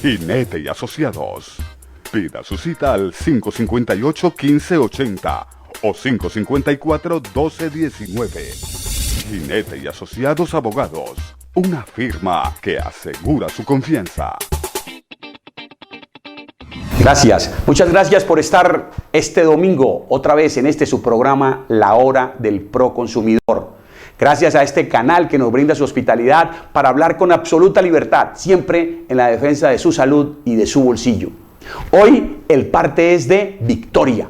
Jinete y Asociados. Pida su cita al 558-1580 o 554-1219. Jinete y Asociados Abogados. Una firma que asegura su confianza. Gracias, muchas gracias por estar este domingo otra vez en este su programa La Hora del Proconsumidor. Gracias a este canal que nos brinda su hospitalidad para hablar con absoluta libertad, siempre en la defensa de su salud y de su bolsillo. Hoy el parte es de Victoria.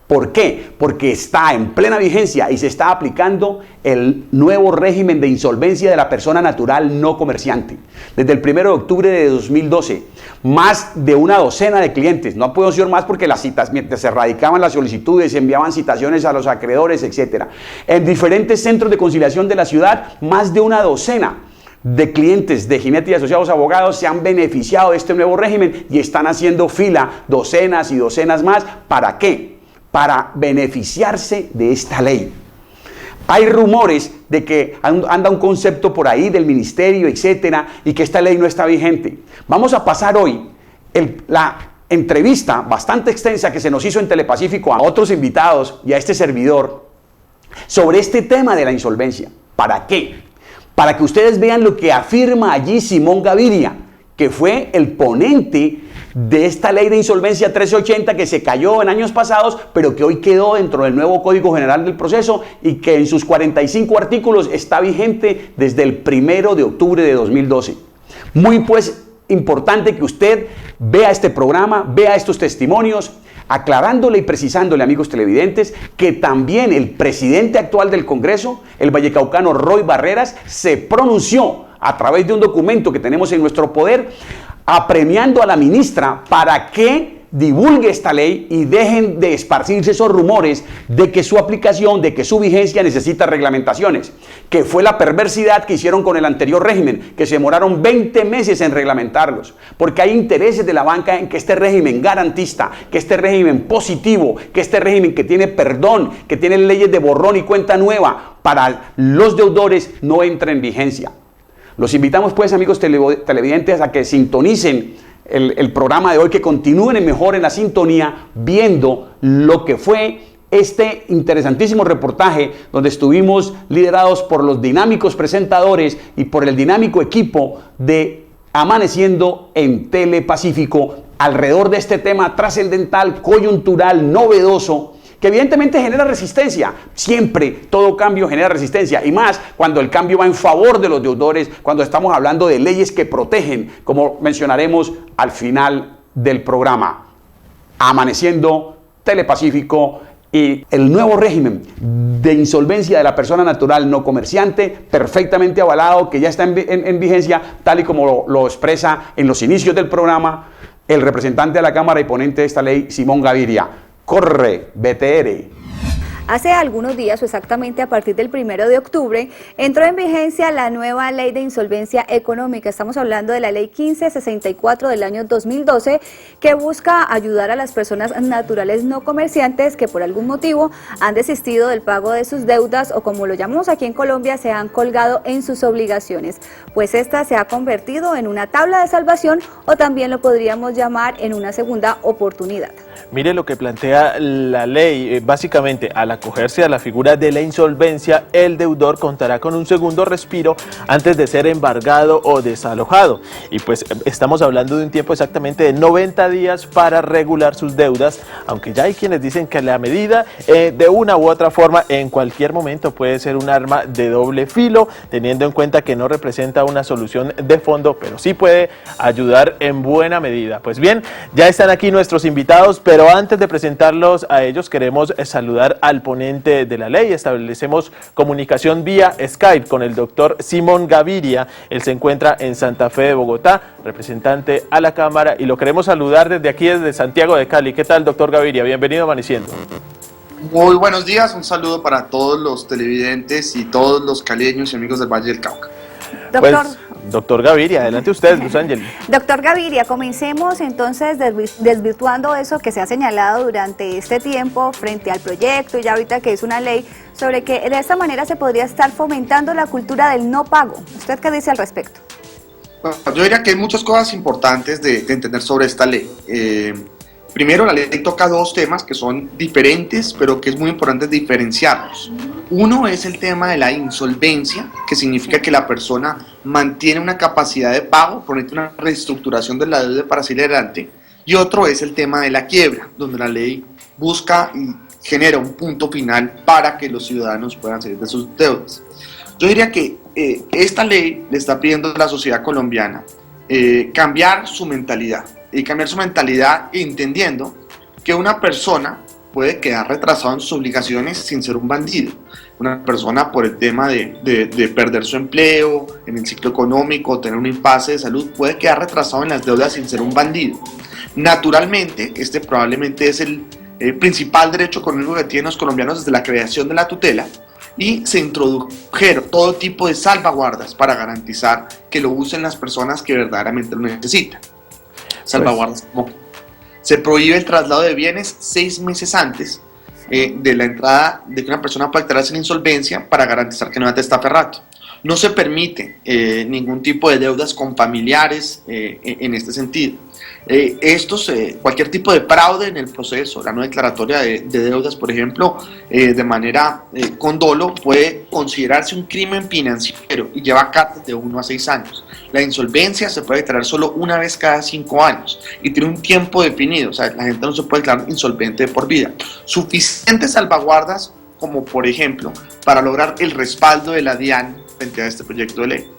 ¿Por qué? Porque está en plena vigencia y se está aplicando el nuevo régimen de insolvencia de la persona natural no comerciante. Desde el 1 de octubre de 2012, más de una docena de clientes, no puedo decir más porque las citas, mientras se radicaban las solicitudes, se enviaban citaciones a los acreedores, etc. En diferentes centros de conciliación de la ciudad, más de una docena de clientes de Jinete y Asociados Abogados se han beneficiado de este nuevo régimen y están haciendo fila docenas y docenas más. ¿Para qué? Para beneficiarse de esta ley. Hay rumores de que anda un concepto por ahí del ministerio, etcétera, y que esta ley no está vigente. Vamos a pasar hoy la entrevista bastante extensa que se nos hizo en Telepacífico a otros invitados y a este servidor sobre este tema de la insolvencia. ¿Para qué? Para que ustedes vean lo que afirma allí Simón Gaviria, que fue el ponente de esta ley de insolvencia 1380 que se cayó en años pasados, pero que hoy quedó dentro del nuevo Código General del Proceso y que en sus 45 artículos está vigente desde el 1 de octubre de 2012. Muy pues importante que usted vea este programa, vea estos testimonios, aclarándole y precisándole, amigos televidentes, que también el presidente actual del Congreso, el vallecaucano Roy Barreras, se pronunció a través de un documento que tenemos en nuestro poder, apremiando a la ministra para que divulgue esta ley y dejen de esparcirse esos rumores de que su aplicación, de que su vigencia necesita reglamentaciones, que fue la perversidad que hicieron con el anterior régimen, que se demoraron 20 meses en reglamentarlos, porque hay intereses de la banca en que este régimen garantista, que este régimen positivo, que este régimen que tiene perdón, que tiene leyes de borrón y cuenta nueva para los deudores no entre en vigencia. Los invitamos pues, amigos televidentes, a que sintonicen el programa de hoy, que continúen mejor en la sintonía viendo lo que fue este interesantísimo reportaje donde estuvimos liderados por los dinámicos presentadores y por el dinámico equipo de Amaneciendo en Telepacífico alrededor de este tema trascendental, coyuntural, novedoso, que evidentemente genera resistencia. Siempre todo cambio genera resistencia, y más cuando el cambio va en favor de los deudores, cuando estamos hablando de leyes que protegen, como mencionaremos al final del programa. Amaneciendo Telepacífico y el nuevo régimen de insolvencia de la persona natural no comerciante, perfectamente avalado, que ya está en vigencia, tal y como lo expresa en los inicios del programa el representante de la Cámara y ponente de esta ley, Simón Gaviria. Corre, BTR. Hace algunos días, o exactamente a partir del 1 de octubre, entró en vigencia la nueva ley de insolvencia económica. Estamos hablando de la ley 1564 del año 2012, que busca ayudar a las personas naturales no comerciantes que por algún motivo han desistido del pago de sus deudas o, como lo llamamos aquí en Colombia, se han colgado en sus obligaciones, pues esta se ha convertido en una tabla de salvación, o también lo podríamos llamar en una segunda oportunidad. Mire lo que plantea la ley, básicamente al acogerse a la figura de la insolvencia, el deudor contará con un segundo respiro antes de ser embargado o desalojado. Y pues estamos hablando de un tiempo exactamente de 90 días para regular sus deudas, aunque ya hay quienes dicen que la medida de una u otra forma en cualquier momento puede ser un arma de doble filo, teniendo en cuenta que no representa una solución de fondo, pero sí puede ayudar en buena medida. Pues bien, ya están aquí nuestros invitados, pero antes de presentarlos a ellos queremos saludar al ponente de la ley. Establecemos comunicación vía Skype con el doctor Simón Gaviria. Él se encuentra en Santa Fe de Bogotá, representante a la Cámara, y lo queremos saludar desde aquí, desde Santiago de Cali. ¿Qué tal, doctor Gaviria? Bienvenido a Amaneciendo. Muy buenos días, un saludo para todos los televidentes y todos los caleños y amigos del Valle del Cauca. Doctor. Pues, doctor Gaviria, adelante usted, Luz Ángel. Doctor Gaviria, comencemos entonces desvirtuando eso que se ha señalado durante este tiempo frente al proyecto, y ya ahorita que es una ley, sobre que de esta manera se podría estar fomentando la cultura del no pago. ¿Usted qué dice al respecto? Bueno, yo diría que hay muchas cosas importantes de entender sobre esta ley. Primero, la ley toca dos temas que son diferentes, pero que es muy importante diferenciarlos. Uno es el tema de la insolvencia, que significa que la persona mantiene una capacidad de pago, promete una reestructuración de la deuda para seguir adelante. Y otro es el tema de la quiebra, donde la ley busca y genera un punto final para que los ciudadanos puedan salir de sus deudas. Yo diría que esta ley le está pidiendo a la sociedad colombiana cambiar su mentalidad. Y cambiar su mentalidad entendiendo que una persona puede quedar retrasada en sus obligaciones sin ser un bandido. Una persona por el tema de perder su empleo, en el ciclo económico, tener un impasse de salud, puede quedar retrasado en las deudas sin ser un bandido. Naturalmente, este probablemente es el principal derecho económico que tienen los colombianos desde la creación de la tutela, y se introdujeron todo tipo de salvaguardas para garantizar que lo usen las personas que verdaderamente lo necesitan. Salvaguardas como se prohíbe el traslado de bienes 6 meses antes de la entrada de que una persona pueda declararse en insolvencia para garantizar que no te estafe rato. No se permite ningún tipo de deudas con familiares en este sentido. Cualquier tipo de fraude en el proceso, la no declaratoria de deudas, por ejemplo, de manera con dolo, puede considerarse un crimen financiero y lleva cárcel de 1 a 6 años. La insolvencia se puede declarar solo una vez cada 5 años y tiene un tiempo definido, o sea, la gente no se puede declarar insolvente de por vida. Suficientes salvaguardas como, por ejemplo, para lograr el respaldo de la DIAN frente a este proyecto de ley.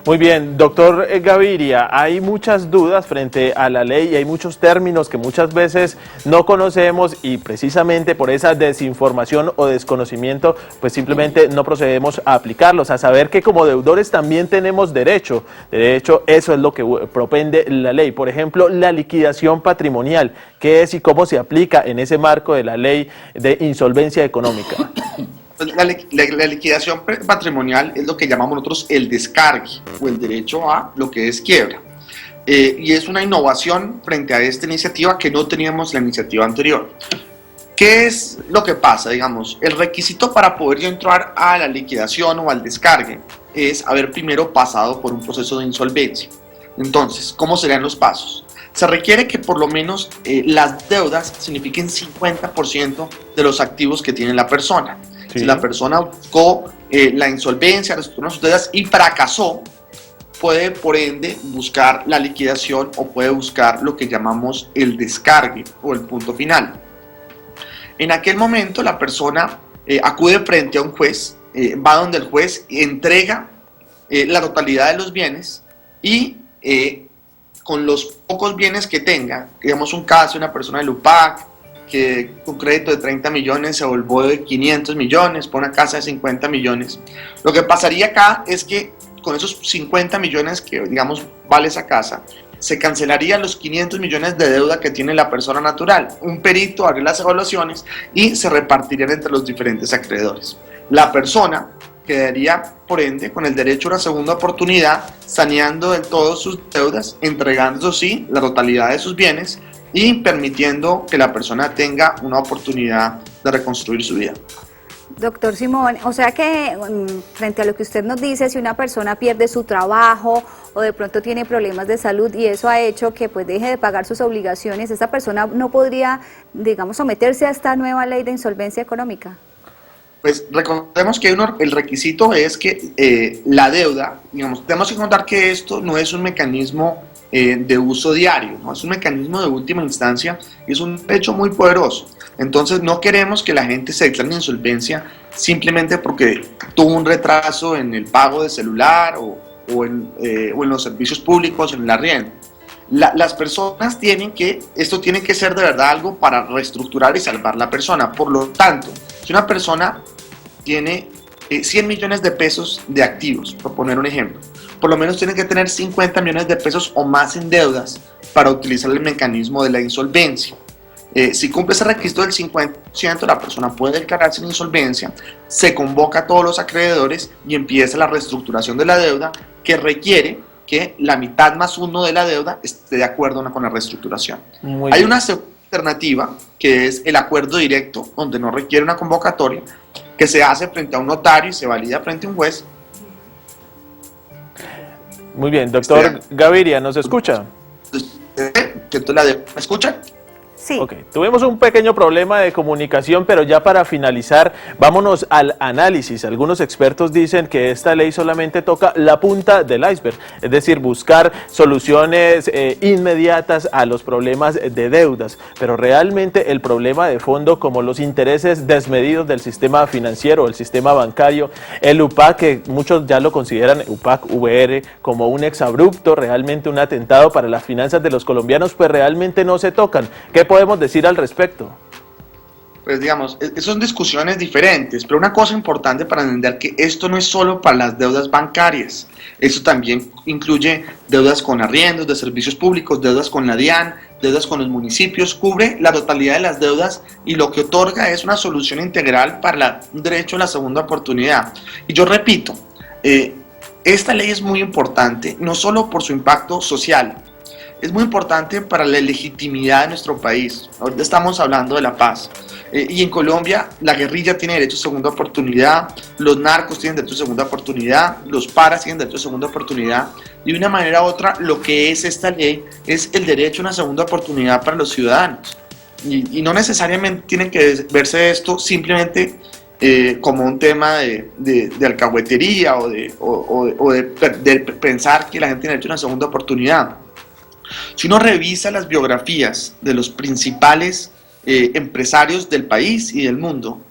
Muy bien, doctor Gaviria, hay muchas dudas frente a la ley y hay muchos términos que muchas veces no conocemos y precisamente por esa desinformación o desconocimiento pues simplemente no procedemos a aplicarlos, a saber que como deudores también tenemos derecho. De hecho, eso es lo que propende la ley. Por ejemplo, la liquidación patrimonial, ¿qué es y cómo se aplica en ese marco de la ley de insolvencia económica? La liquidación patrimonial es lo que llamamos nosotros el descargue o el derecho a lo que es quiebra. Y es una innovación frente a esta iniciativa que no teníamos la iniciativa anterior. ¿Qué es lo que pasa? Digamos, el requisito para poder entrar a la liquidación o al descargue es haber primero pasado por un proceso de insolvencia. Entonces, ¿cómo serían los pasos? Se requiere que por lo menos las deudas signifiquen 50% de los activos que tiene la persona. Sí. Si la persona buscó la insolvencia, reestructuró sus deudas y fracasó, puede por ende buscar la liquidación o puede buscar lo que llamamos el descargue o el punto final. En aquel momento la persona acude frente a un juez, va donde el juez entrega la totalidad de los bienes y con los pocos bienes que tenga, digamos un caso de una persona del UPAC, que un crédito de 30 millones se volvió de 500 millones por una casa de 50 millones. Lo que pasaría acá es que con esos 50 millones que, digamos, vale esa casa, se cancelarían los 500 millones de deuda que tiene la persona natural. Un perito haría las evaluaciones y se repartirían entre los diferentes acreedores. La persona quedaría, por ende, con el derecho a una segunda oportunidad, saneando de todo sus deudas, entregando, sí, la totalidad de sus bienes, y permitiendo que la persona tenga una oportunidad de reconstruir su vida. Doctor Simón, o sea que frente a lo que usted nos dice, si una persona pierde su trabajo o de pronto tiene problemas de salud y eso ha hecho que pues deje de pagar sus obligaciones, esa persona no podría, digamos, someterse a esta nueva ley de insolvencia económica. Pues recordemos que el requisito es que la deuda, digamos, tenemos que contar que esto no es un mecanismo de uso diario, ¿no? Es un mecanismo de última instancia y es un hecho muy poderoso. Entonces no queremos que la gente se declare en insolvencia simplemente porque tuvo un retraso en el pago de celular o en los servicios públicos, en el arriendo. Las personas esto tiene que ser de verdad algo para reestructurar y salvar la persona. Por lo tanto, si una persona tiene 100 millones de pesos de activos, por poner un ejemplo, por lo menos tiene que tener 50 millones de pesos o más en deudas para utilizar el mecanismo de la insolvencia. Si cumple ese requisito del 50%, la persona puede declararse en insolvencia, se convoca a todos los acreedores y empieza la reestructuración de la deuda, que requiere que la mitad más uno de la deuda esté de acuerdo con la reestructuración. Hay una segunda alternativa, que es el acuerdo directo, donde no requiere una convocatoria, que se hace frente a un notario y se valida frente a un juez. Muy bien, doctor Gaviria, ¿nos escucha? ¿Me escuchan? Sí. Ok, tuvimos un pequeño problema de comunicación, pero ya para finalizar, vámonos al análisis. Algunos expertos dicen que esta ley solamente toca la punta del iceberg, es decir, buscar soluciones inmediatas a los problemas de deudas, pero realmente el problema de fondo, como los intereses desmedidos del sistema financiero, el sistema bancario, el UPAC, que muchos ya lo consideran, UPAC, VR, como un exabrupto, realmente un atentado para las finanzas de los colombianos, pues realmente no se tocan. ¿Qué podemos decir al respecto? Pues digamos, son discusiones diferentes, pero una cosa importante para entender que esto no es solo para las deudas bancarias, esto también incluye deudas con arriendos de servicios públicos, deudas con la DIAN, deudas con los municipios, cubre la totalidad de las deudas y lo que otorga es una solución integral para un derecho a la segunda oportunidad. Y yo repito, esta ley es muy importante, no solo por su impacto social, es muy importante para la legitimidad de nuestro país. Ahorita estamos hablando de la paz. Y en Colombia la guerrilla tiene derecho a segunda oportunidad, los narcos tienen derecho a segunda oportunidad, los paras tienen derecho a segunda oportunidad. De una manera u otra, lo que es esta ley es el derecho a una segunda oportunidad para los ciudadanos. Y no necesariamente tiene que verse esto simplemente como un tema de alcahuetería o de pensar que la gente tiene derecho a una segunda oportunidad. Si uno revisa las biografías de los principales empresarios del país y del mundo,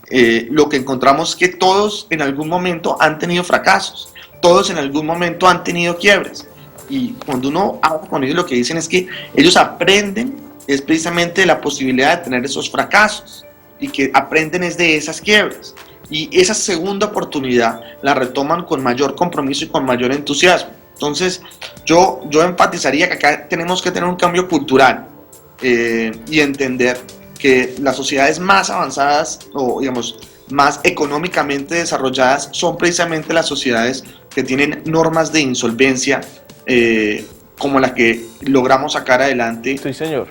lo que encontramos es que todos en algún momento han tenido fracasos, todos en algún momento han tenido quiebres. Y cuando uno habla con ellos, lo que dicen es que ellos aprenden es precisamente la posibilidad de tener esos fracasos y que aprenden es de esas quiebras. Y esa segunda oportunidad la retoman con mayor compromiso y con mayor entusiasmo. Entonces, yo enfatizaría que acá tenemos que tener un cambio cultural y entender que las sociedades más avanzadas o, digamos, más económicamente desarrolladas son precisamente las sociedades que tienen normas de insolvencia como la que logramos sacar adelante, Sí, señor.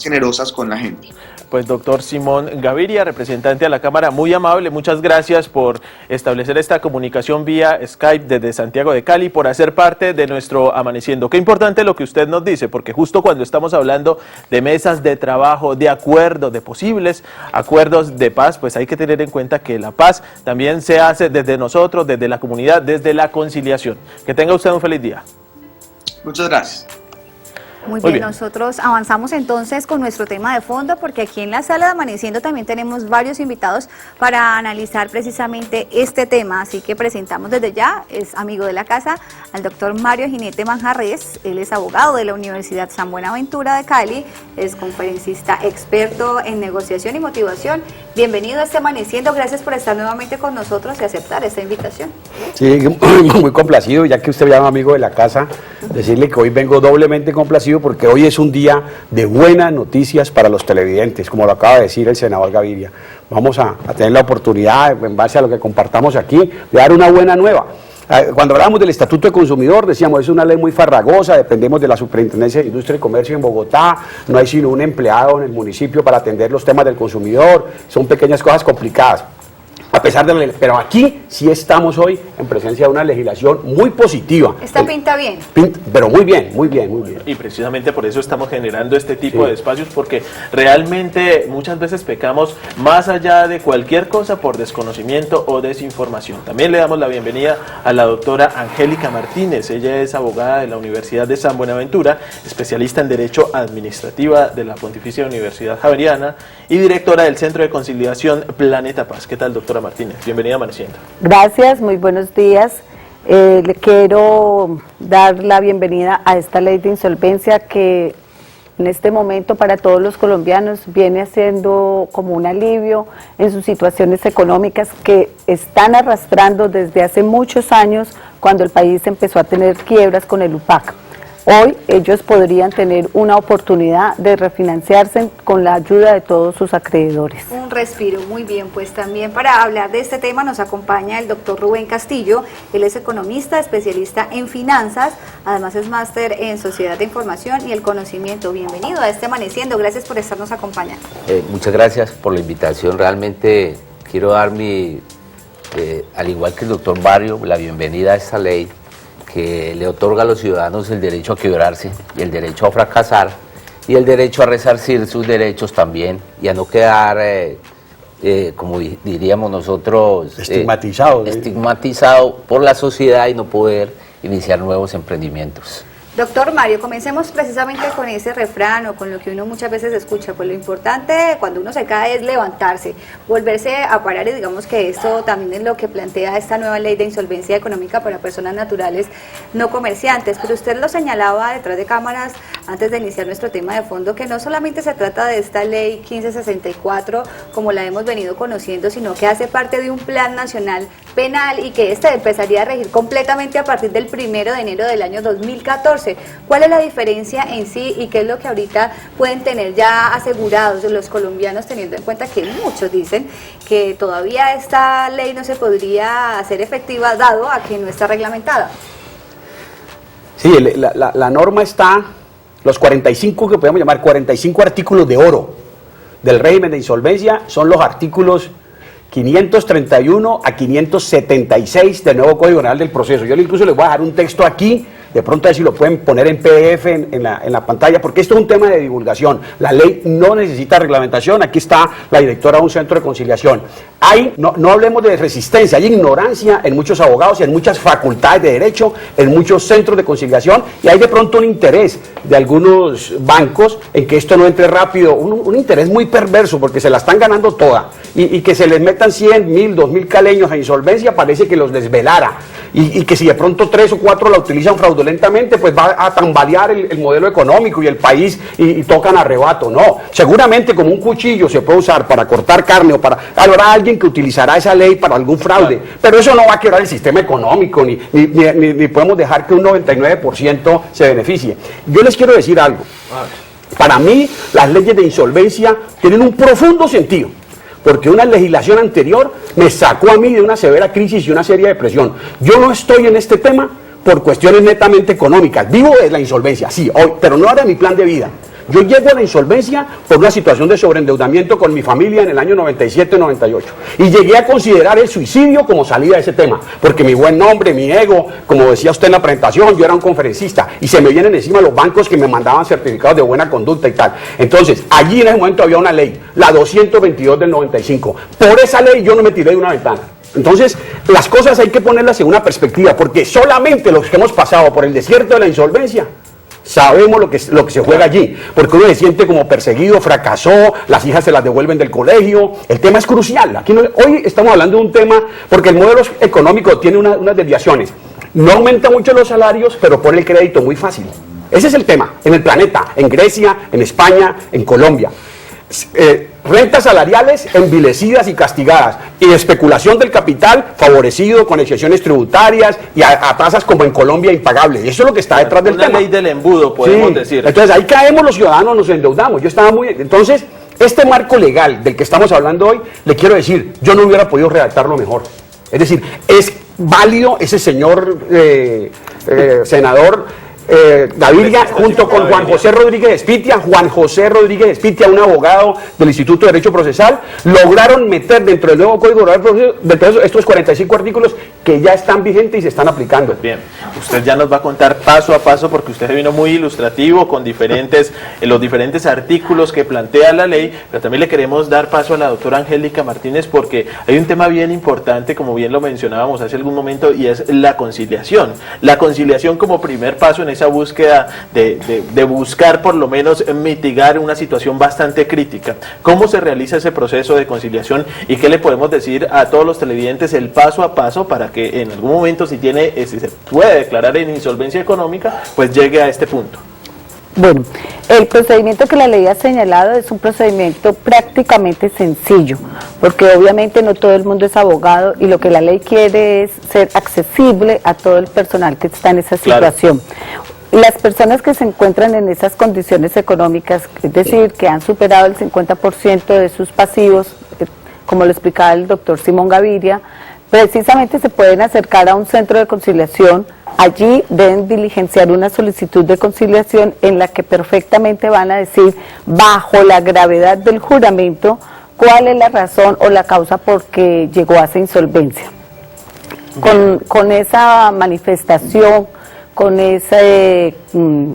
Generosas con la gente. Pues doctor Simón Gaviria, representante a la Cámara, muy amable, muchas gracias por establecer esta comunicación vía Skype desde Santiago de Cali, por hacer parte de nuestro Amaneciendo. Qué importante lo que usted nos dice, porque justo cuando estamos hablando de mesas de trabajo, de acuerdos, de posibles acuerdos de paz, pues hay que tener en cuenta que la paz también se hace desde nosotros, desde la comunidad, desde la conciliación. Que tenga usted un feliz día. Muchas gracias. Muy bien, nosotros avanzamos entonces con nuestro tema de fondo, porque aquí en la sala de Amaneciendo también tenemos varios invitados para analizar precisamente este tema, así que presentamos desde ya, es amigo de la casa, al doctor Mario Ginete Manjarres. Él es abogado de la Universidad San Buenaventura de Cali, es conferencista experto en negociación y motivación. Bienvenido a este Amaneciendo, gracias por estar nuevamente con nosotros y aceptar esta invitación. Sí, muy complacido, ya que usted me llama amigo de la casa, decirle que hoy vengo doblemente complacido porque hoy es un día de buenas noticias para los televidentes, como lo acaba de decir el senador Gaviria. Vamos a tener la oportunidad, en base a lo que compartamos aquí, de dar una buena nueva. Cuando hablábamos del Estatuto de Consumidor, decíamos, es una ley muy farragosa, dependemos de la Superintendencia de Industria y Comercio en Bogotá, no hay sino un empleado en el municipio para atender los temas del consumidor, son pequeñas cosas complicadas. A pesar de la ley, pero aquí sí estamos hoy en presencia de una legislación muy positiva. Esta pinta bien. Pero muy bien, muy bien, muy bien. Y precisamente por eso estamos generando este tipo de espacios, porque realmente muchas veces pecamos más allá de cualquier cosa por desconocimiento o desinformación. También le damos la bienvenida a la doctora Angélica Martínez. Ella es abogada de la Universidad de San Buenaventura, especialista en Derecho Administrativa de la Pontificia Universidad Javeriana y directora del Centro de Conciliación Planeta Paz. ¿Qué tal, doctora Martínez? Bienvenida a Amaneciendo. Gracias, muy buenos días. Le quiero dar la bienvenida a esta ley de insolvencia que en este momento para todos los colombianos viene haciendo como un alivio en sus situaciones económicas que están arrastrando desde hace muchos años, cuando el país empezó a tener quiebras con el UPAC. Hoy ellos podrían tener una oportunidad de refinanciarse con la ayuda de todos sus acreedores. Un respiro, muy bien. Pues también para hablar de este tema nos acompaña el doctor Rubén Castillo. Él es economista, especialista en finanzas, además es máster en Sociedad de Información y el Conocimiento. Bienvenido a este Amaneciendo, gracias por estarnos acompañando. Muchas gracias por la invitación. Realmente quiero dar al igual que el doctor Mario, la bienvenida a esta ley, que le otorga a los ciudadanos el derecho a quebrarse y el derecho a fracasar y el derecho a resarcir sus derechos también y a no quedar, como diríamos nosotros, estigmatizado por la sociedad y no poder iniciar nuevos emprendimientos. Doctor Mario, comencemos precisamente con ese refrán o con lo que uno muchas veces escucha, pues lo importante cuando uno se cae es levantarse, volverse a parar, y digamos que esto también es lo que plantea esta nueva ley de insolvencia económica para personas naturales no comerciantes, pero usted lo señalaba detrás de cámaras antes de iniciar nuestro tema de fondo, que no solamente se trata de esta ley 1564 como la hemos venido conociendo, sino que hace parte de un plan nacional penal y que este empezaría a regir completamente a partir del 1 de enero del año 2014. ¿Cuál es la diferencia en sí y qué es lo que ahorita pueden tener ya asegurados los colombianos, teniendo en cuenta que muchos dicen que todavía esta ley no se podría hacer efectiva dado a que no está reglamentada? Sí, la norma está, los 45 que podemos llamar 45 artículos de oro del régimen de insolvencia son los artículos 531 a 576 del nuevo Código Penal del Proceso. Yo incluso les voy a dejar un texto aquí, de pronto a ver si lo pueden poner en PDF en la pantalla, porque esto es un tema de divulgación. La ley no necesita reglamentación. Aquí está la directora de un centro de conciliación. No hablemos de resistencia, hay ignorancia en muchos abogados y en muchas facultades de derecho, en muchos centros de conciliación, y hay de pronto un interés de algunos bancos en que esto no entre rápido, un interés muy perverso, porque se la están ganando toda, y que se les metan 100, 1000, 2000 caleños a insolvencia parece que los desvelara, y que si de pronto 3 o 4 la utilizan fraudulentamente, pues va a tambalear el modelo económico y el país, y tocan arrebato. No, seguramente como un cuchillo se puede usar para cortar carne o para... Habrá alguien que utilizará esa ley para algún fraude, pero eso no va a quebrar el sistema económico, ni podemos dejar que un 99% se beneficie. Yo les quiero decir algo. Para mí, las leyes de insolvencia tienen un profundo sentido, porque una legislación anterior me sacó a mí de una severa crisis y una seria depresión. Yo no estoy en este tema por cuestiones netamente económicas. Vivo de la insolvencia, sí, hoy, pero no era mi plan de vida. Yo llego a la insolvencia por una situación de sobreendeudamiento con mi familia en el año 97-98. Y llegué a considerar el suicidio como salida de ese tema, porque mi buen nombre, mi ego, como decía usted en la presentación, yo era un conferencista, y se me vienen encima los bancos que me mandaban certificados de buena conducta y tal. Entonces, allí en ese momento había una ley, la 222 del 95. Por esa ley yo no me tiré de una ventana. Entonces, las cosas hay que ponerlas en una perspectiva, porque solamente los que hemos pasado por el desierto de la insolvencia sabemos lo que se juega allí, porque uno se siente como perseguido, fracasó, las hijas se las devuelven del colegio. El tema es crucial. Aquí hoy estamos hablando de un tema, porque el modelo económico tiene unas desviaciones. No aumenta mucho los salarios, pero pone el crédito muy fácil. Ese es el tema, en el planeta, en Grecia, en España, en Colombia. Rentas salariales envilecidas y castigadas, y especulación del capital favorecido con excepciones tributarias y a tasas como en Colombia impagables. Eso es lo que está detrás del tema. Una ley del embudo, podemos decir. Entonces ahí caemos los ciudadanos, nos endeudamos. Entonces, este marco legal del que estamos hablando hoy, le quiero decir, yo no hubiera podido redactarlo mejor. Es decir, es válido ese señor senador Gaviria, junto con Juan José Rodríguez Espitia, un abogado del Instituto de Derecho Procesal, lograron meter dentro del nuevo Código Penal estos 45 artículos que ya están vigentes y se están aplicando. Bien, usted ya nos va a contar paso a paso, porque usted vino muy ilustrativo con los diferentes artículos que plantea la ley, pero también le queremos dar paso a la doctora Angélica Martínez, porque hay un tema bien importante, como bien lo mencionábamos hace algún momento, y es la conciliación. La conciliación como primer paso en esa búsqueda de buscar por lo menos mitigar una situación bastante crítica. ¿Cómo se realiza ese proceso de conciliación y qué le podemos decir a todos los televidentes el paso a paso para que en algún momento si se puede declarar en insolvencia económica, pues llegue a este punto? Bueno, el procedimiento que la ley ha señalado es un procedimiento prácticamente sencillo, porque obviamente no todo el mundo es abogado y lo que la ley quiere es ser accesible a todo el personal que está en esa situación. Las personas que se encuentran en esas condiciones económicas, es decir, que han superado el 50% de sus pasivos, como lo explicaba el doctor Simón Gaviria, precisamente se pueden acercar a un centro de conciliación. Allí deben diligenciar una solicitud de conciliación en la que perfectamente van a decir, bajo la gravedad del juramento, cuál es la razón o la causa por que llegó a esa insolvencia. Con esa manifestación, con esa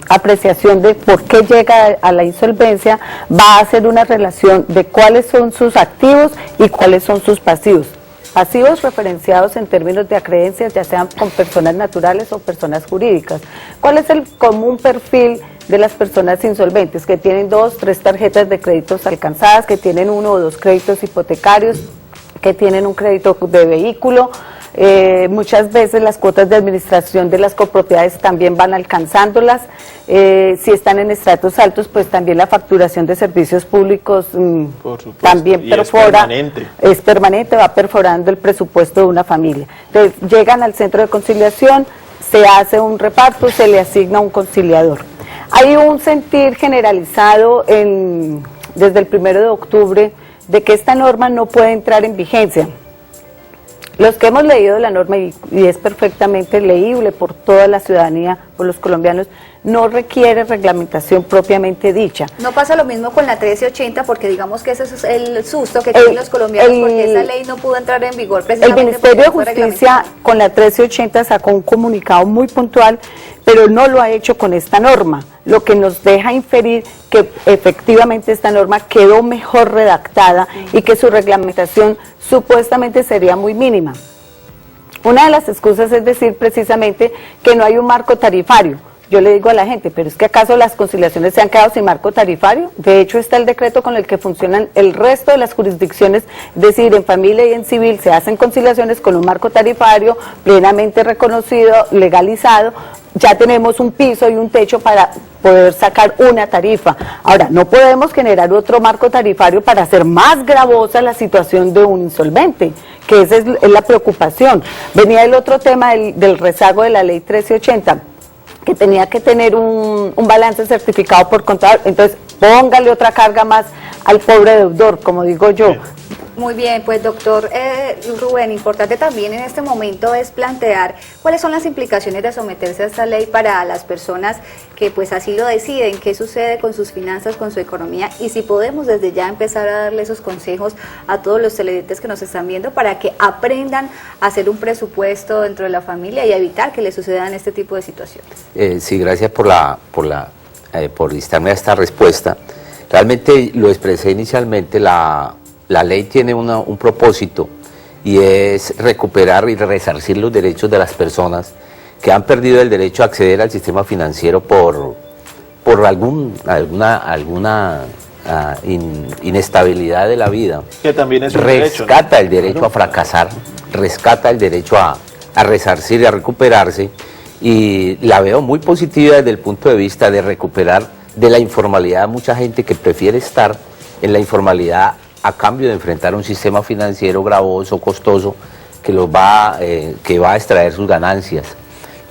apreciación de por qué llega a la insolvencia, va a hacer una relación de cuáles son sus activos y cuáles son sus pasivos. Pasivos referenciados en términos de acreencias, ya sean con personas naturales o personas jurídicas. ¿Cuál es el común perfil de las personas insolventes? Que tienen 2, 3 tarjetas de créditos alcanzadas, que tienen 1 o 2 créditos hipotecarios, que tienen un crédito de vehículo. Muchas veces las cuotas de administración de las copropiedades también van alcanzándolas. Si están en estratos altos, pues también la facturación de servicios públicos también perfora, es permanente, va perforando el presupuesto de una familia. Entonces llegan al centro de conciliación, se hace un reparto, se le asigna un conciliador. Hay un sentir generalizado desde el 1 de octubre de que esta norma no puede entrar en vigencia. Los que hemos leído la norma, y es perfectamente leíble por toda la ciudadanía, por los colombianos, no requiere reglamentación propiamente dicha. No pasa lo mismo con la 1380, porque digamos que ese es el susto que tienen los colombianos, porque esa ley no pudo entrar en vigor precisamente. El Ministerio de Justicia con la 1380 sacó un comunicado muy puntual, pero no lo ha hecho con esta norma, lo que nos deja inferir que efectivamente esta norma quedó mejor redactada y que su reglamentación supuestamente sería muy mínima. Una de las excusas es decir precisamente que no hay un marco tarifario. Yo le digo a la gente, pero es que ¿acaso las conciliaciones se han quedado sin marco tarifario? De hecho está el decreto con el que funcionan el resto de las jurisdicciones, es decir, en familia y en civil se hacen conciliaciones con un marco tarifario plenamente reconocido, legalizado. Ya tenemos un piso y un techo para poder sacar una tarifa. Ahora, no podemos generar otro marco tarifario para hacer más gravosa la situación de un insolvente, que esa es la preocupación. Venía el otro tema del rezago de la ley 1380, que tenía que tener un balance certificado por contador, entonces póngale otra carga más al pobre deudor, como digo yo. Muy bien, pues doctor Rubén, importante también en este momento es plantear cuáles son las implicaciones de someterse a esta ley para las personas que pues así lo deciden, qué sucede con sus finanzas, con su economía, y si podemos desde ya empezar a darle esos consejos a todos los televidentes que nos están viendo para que aprendan a hacer un presupuesto dentro de la familia y a evitar que les sucedan este tipo de situaciones. Sí, gracias por dictarme esta respuesta. Realmente lo expresé inicialmente, la ley tiene un propósito y es recuperar y resarcir los derechos de las personas que han perdido el derecho a acceder al sistema financiero por alguna inestabilidad de la vida. Que también es un rescata derecho, ¿no? El derecho a fracasar, rescata el derecho a resarcir y a recuperarse, y la veo muy positiva desde el punto de vista de recuperar de la informalidad a mucha gente que prefiere estar en la informalidad a cambio de enfrentar un sistema financiero gravoso, costoso, que va a extraer sus ganancias.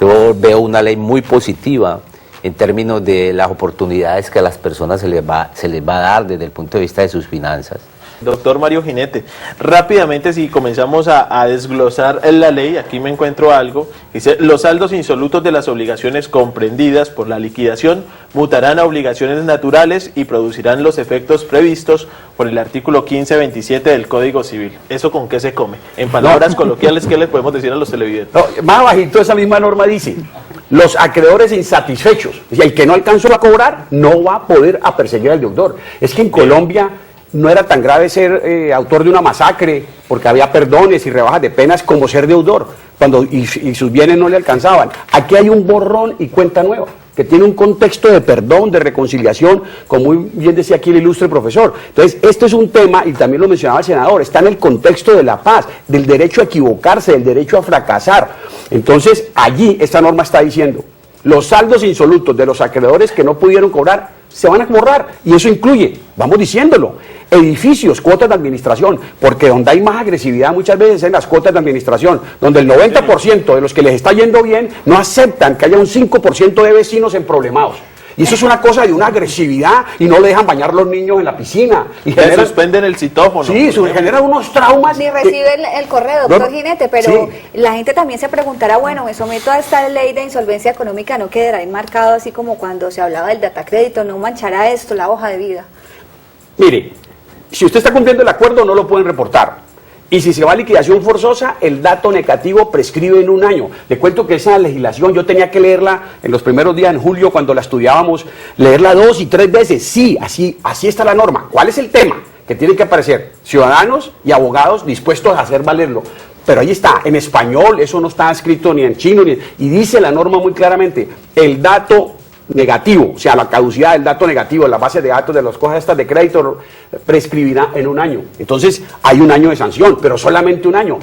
Yo veo una ley muy positiva en términos de las oportunidades que a las personas se les va a dar desde el punto de vista de sus finanzas. Doctor Mario Ginete, rápidamente si comenzamos a desglosar la ley, aquí me encuentro algo, dice: los saldos insolutos de las obligaciones comprendidas por la liquidación mutarán a obligaciones naturales y producirán los efectos previstos por el artículo 1527 del Código Civil. ¿Eso con qué se come? En palabras coloquiales, ¿qué les podemos decir a los televidentes? No, más abajito esa misma norma dice: los acreedores insatisfechos, y el que no alcanzó a cobrar no va a poder perseguir al deudor. Es que en Colombia no era tan grave ser autor de una masacre, porque había perdones y rebajas de penas, como ser deudor, y sus bienes no le alcanzaban. Aquí hay un borrón y cuenta nueva, que tiene un contexto de perdón, de reconciliación, como muy bien decía aquí el ilustre profesor. Entonces, este es un tema, y también lo mencionaba el senador, está en el contexto de la paz, del derecho a equivocarse, del derecho a fracasar. Entonces, allí esta norma está diciendo: los saldos insolutos de los acreedores que no pudieron cobrar se van a borrar, y eso incluye, vamos diciéndolo, edificios, cuotas de administración, porque donde hay más agresividad muchas veces es en las cuotas de administración, donde el 90% de los que les está yendo bien no aceptan que haya un 5% de vecinos emproblemados. Y eso es una cosa de una agresividad, y no le dejan bañar los niños en la piscina. Y generan, suspenden el citófono. Sí, generan unos traumas. Ni reciben el correo, doctor Ginete, pero sí, la gente también se preguntará, bueno, me someto a esta ley de insolvencia económica, ¿no quedará enmarcado así como cuando se hablaba del datacrédito? ¿No manchará esto la hoja de vida? Mire, si usted está cumpliendo el acuerdo, no lo pueden reportar. Y si se va a liquidación forzosa, el dato negativo prescribe en 1 año. Le cuento que esa legislación yo tenía que leerla en los primeros días, en julio, cuando la estudiábamos, leerla 2 y 3 veces. Sí, así está la norma. ¿Cuál es el tema? Que tienen que aparecer ciudadanos y abogados dispuestos a hacer valerlo. Pero ahí está, en español, eso no está escrito ni en chino, y dice la norma muy claramente, el dato negativo, o sea, la caducidad del dato negativo en la base de datos de las cosas estas de crédito prescribirá en 1 año. Entonces hay 1 año de sanción, pero solamente 1 año.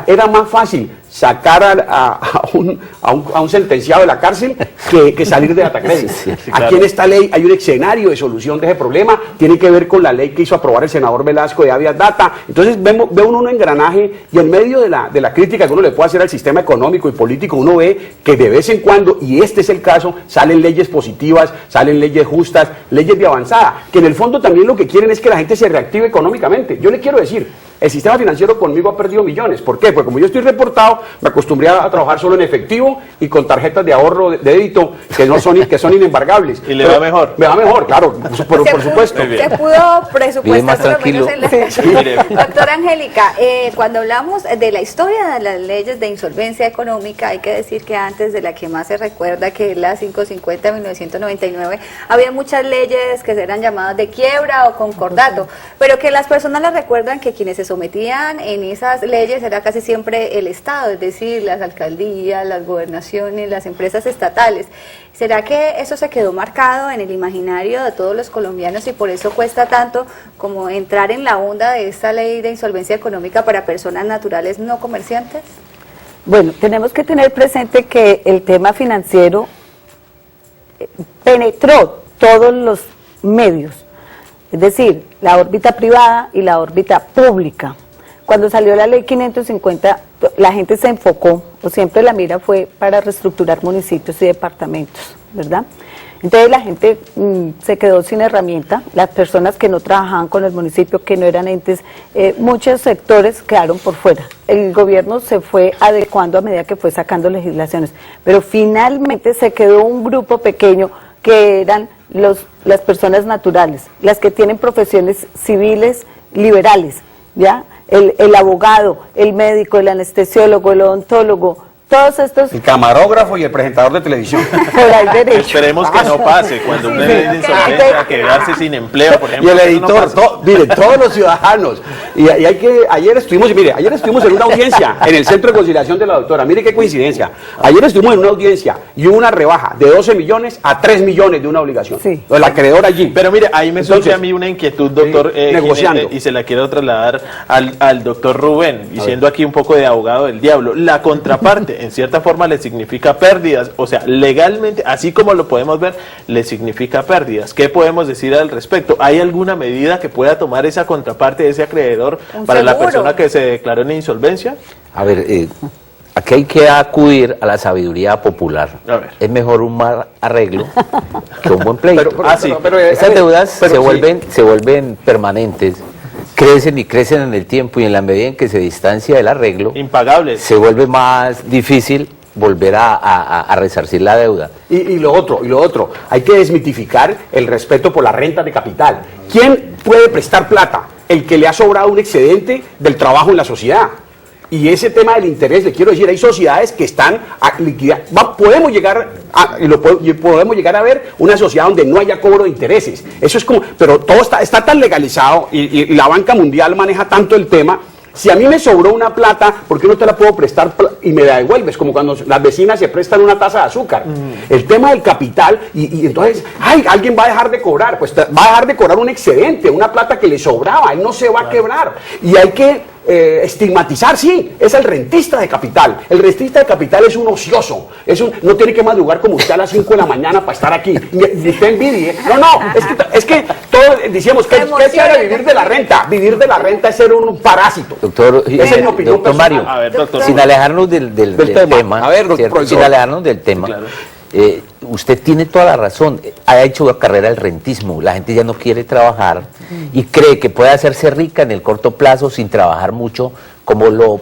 Era más fácil sacar a un sentenciado de la cárcel que salir de Datacrédito. Sí, claro. Aquí en esta ley hay un escenario de solución de ese problema, tiene que ver con la ley que hizo aprobar el senador Velasco de Habeas Data. Entonces ve uno un engranaje, y en medio de la crítica que uno le puede hacer al sistema económico y político, uno ve que de vez en cuando, y este es el caso, salen leyes positivas, salen leyes justas, leyes de avanzada, que en el fondo también lo que quieren es que la gente se reactive económicamente. Yo le quiero decir, el sistema financiero conmigo ha perdido millones. ¿Por qué? Porque como yo estoy reportado, me acostumbré a trabajar solo en efectivo y con tarjetas de ahorro de débito que son inembargables. ¿Y le va mejor? Me va mejor, claro, por supuesto. Se pudo Vive presupuestar más por lo menos tranquilo. en la... Sí, mire. Doctora Angélica, cuando hablamos de la historia de las leyes de insolvencia económica, hay que decir que antes de la que más se recuerda, que es la 550 de 1999, había muchas leyes que eran llamadas de quiebra o concordato, pero que las personas las recuerdan que quienes se sometían en esas leyes era casi siempre el Estado, es decir, las alcaldías, las gobernaciones, las empresas estatales. ¿Será que eso se quedó marcado en el imaginario de todos los colombianos y por eso cuesta tanto como entrar en la onda de esta ley de insolvencia económica para personas naturales no comerciantes? Bueno, tenemos que tener presente que el tema financiero penetró todos los medios, es decir, la órbita privada y la órbita pública. Cuando salió la ley 550, la gente se enfocó, o siempre la mira fue para reestructurar municipios y departamentos, ¿verdad? Entonces la gente se quedó sin herramienta, las personas que no trabajaban con el municipio, que no eran entes, muchos sectores quedaron por fuera. El gobierno se fue adecuando a medida que fue sacando legislaciones, pero finalmente se quedó un grupo pequeño que eran las personas naturales, las que tienen profesiones civiles liberales, ¿ya? El abogado, el médico, el anestesiólogo, el odontólogo, todos estos... El camarógrafo y el presentador de televisión. Por ahí derecho. Esperemos que no pase cuando una ley de insolvencia, quedarse sin empleo, por Y ejemplo. el eso editor, no pasa. miren, todos los ciudadanos. Y ayer estuvimos en una audiencia en el Centro de Conciliación de la doctora. Mire qué coincidencia. Ayer estuvimos en una audiencia y hubo una rebaja de 12 millones a 3 millones de una obligación. Sí. El acreedor allí. Pero mire, ahí me surge Entonces, a mí una inquietud, doctor, negociando. y se la quiero trasladar al doctor Rubén, y siendo aquí un poco de abogado del diablo. La contraparte, en cierta forma, le significa pérdidas, o sea, legalmente, así como lo podemos ver, le significa pérdidas. ¿Qué podemos decir al respecto? ¿Hay alguna medida que pueda tomar esa contraparte de ese acreedor para la persona que se declaró en insolvencia? A ver, aquí hay que acudir a la sabiduría popular. A ver. Es mejor un mal arreglo que un buen pleito. Pero, Esas deudas pero se vuelven permanentes, crecen y crecen en el tiempo, y en la medida en que se distancia el arreglo, Impagables. se vuelve más difícil volver a resarcir la deuda. Y lo otro, hay que desmitificar el respeto por la renta de capital. ¿Quién puede prestar plata? El que le ha sobrado un excedente del trabajo en la sociedad. Y ese tema del interés, le quiero decir, hay sociedades que están a liquidar. Podemos llegar a ver una sociedad donde no haya cobro de intereses. Eso es como, pero todo está tan legalizado y la banca mundial maneja tanto el tema. Si a mí me sobró una plata, ¿por qué no te la puedo prestar y me la devuelves? Como cuando las vecinas se prestan una taza de azúcar. El tema del capital, y entonces, alguien va a dejar de cobrar, pues va a dejar de cobrar un excedente, una plata que le sobraba, él no se va a quebrar. Y hay que estigmatizar, sí, es el rentista de capital. El rentista de capital es un ocioso, no tiene que madrugar como usted a las 5 de la mañana para estar aquí. Y usted envidie. Es que todos decíamos que es vivir de la renta. Vivir de la renta es ser un parásito. Doctor, Esa es mi opinión doctor personal. Mario, A ver, doctor. sin alejarnos del tema, A ver, ¿cierto? profesor. Sin alejarnos del tema, Claro. usted tiene toda la razón, ha hecho la carrera del rentismo, la gente ya no quiere trabajar y cree que puede hacerse rica en el corto plazo sin trabajar mucho, como lo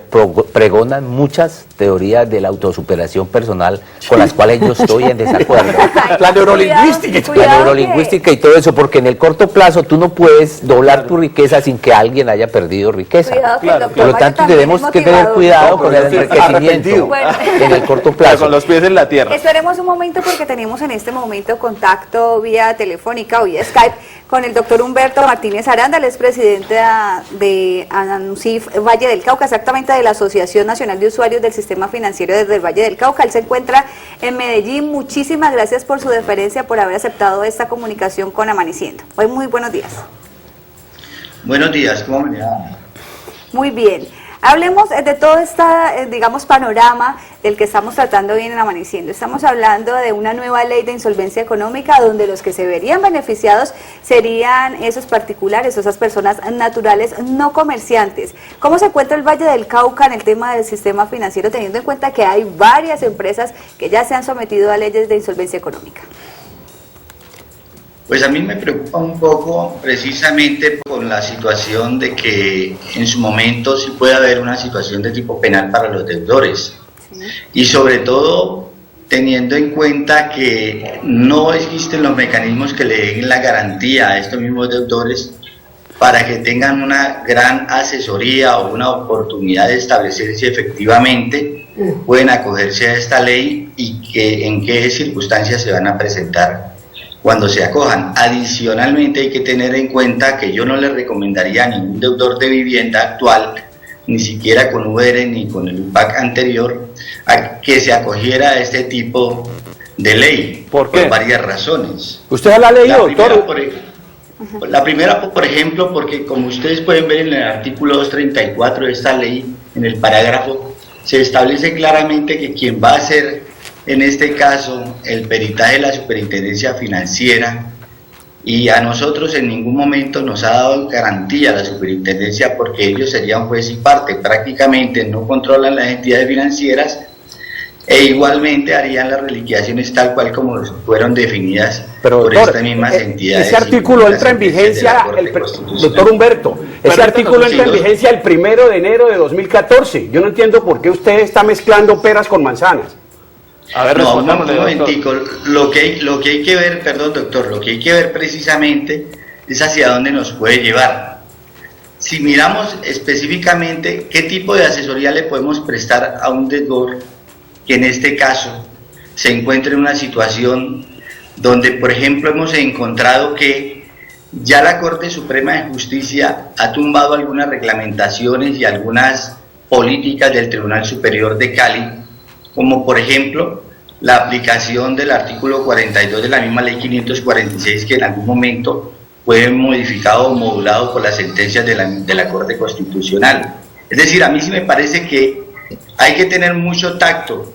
pregonan muchas teorías de la autosuperación personal con las cuales yo estoy en desacuerdo. La neurolingüística. La neurolingüística y todo eso, porque en el corto plazo tú no puedes doblar tu riqueza sin que alguien haya perdido riqueza. Cuidado que el doctor Por lo Mario tanto, también tenemos es que tener motivador. cuidado con el arrepentido. enriquecimiento Bueno. en el corto Pero plazo. con los pies en la tierra. Esperemos un momento porque tenemos en este momento contacto vía telefónica o vía Skype con el doctor Humberto Martínez Aranda, él es presidente de ANUCIF Valle del Cauca, exactamente de la Asociación Nacional de Usuarios del Sistema Financiero desde el Valle del Cauca. Él se encuentra en Medellín. Muchísimas gracias por su deferencia, por haber aceptado esta comunicación con Amaneciendo. Muy buenos días. Buenos días, ¿cómo me llama? Muy bien. Hablemos de todo este, digamos, panorama del que estamos tratando hoy en Amaneciendo. Estamos hablando de una nueva ley de insolvencia económica donde los que se verían beneficiados serían esos particulares, esas personas naturales no comerciantes. ¿Cómo se encuentra el Valle del Cauca en el tema del sistema financiero, teniendo en cuenta que hay varias empresas que ya se han sometido a leyes de insolvencia económica? Pues a mí me preocupa un poco precisamente por la situación de que en su momento sí puede haber una situación de tipo penal para los deudores. Sí. Y sobre todo teniendo en cuenta que no existen los mecanismos que le den la garantía a estos mismos deudores para que tengan una gran asesoría o una oportunidad de establecer si efectivamente pueden acogerse a esta ley y que en qué circunstancias se van a presentar cuando se acojan. Adicionalmente hay que tener en cuenta que yo no le recomendaría a ningún deudor de vivienda actual, ni siquiera con VR ni con el UPAC anterior, a que se acogiera a este tipo de ley. ¿Por qué? Por varias razones. ¿Usted la ha leído, doctor? La primera, por ejemplo, porque como ustedes pueden ver en el artículo 234 de esta ley, en el parágrafo, se establece claramente que quien va a hacer en este caso el peritaje de la superintendencia financiera, y a nosotros en ningún momento nos ha dado garantía la superintendencia porque ellos serían juez y parte, prácticamente no controlan las entidades financieras e igualmente harían las reliquidaciones tal cual como fueron definidas por estas mismas entidades. Ese artículo entra en vigencia, doctor Humberto, ese artículo entra en vigencia el 1 de enero de 2014. Yo no entiendo por qué usted está mezclando peras con manzanas. A ver, no, un momentico, lo que hay que ver, perdón doctor, lo que hay que ver precisamente es hacia dónde nos puede llevar. Si miramos específicamente qué tipo de asesoría le podemos prestar a un deudor que en este caso se encuentre en una situación donde, por ejemplo, hemos encontrado que ya la Corte Suprema de Justicia ha tumbado algunas reglamentaciones y algunas políticas del Tribunal Superior de Cali, como por ejemplo la aplicación del artículo 42 de la misma ley 546, que en algún momento fue modificado o modulado por las sentencias de la Corte Constitucional. Es decir, a mí sí me parece que hay que tener mucho tacto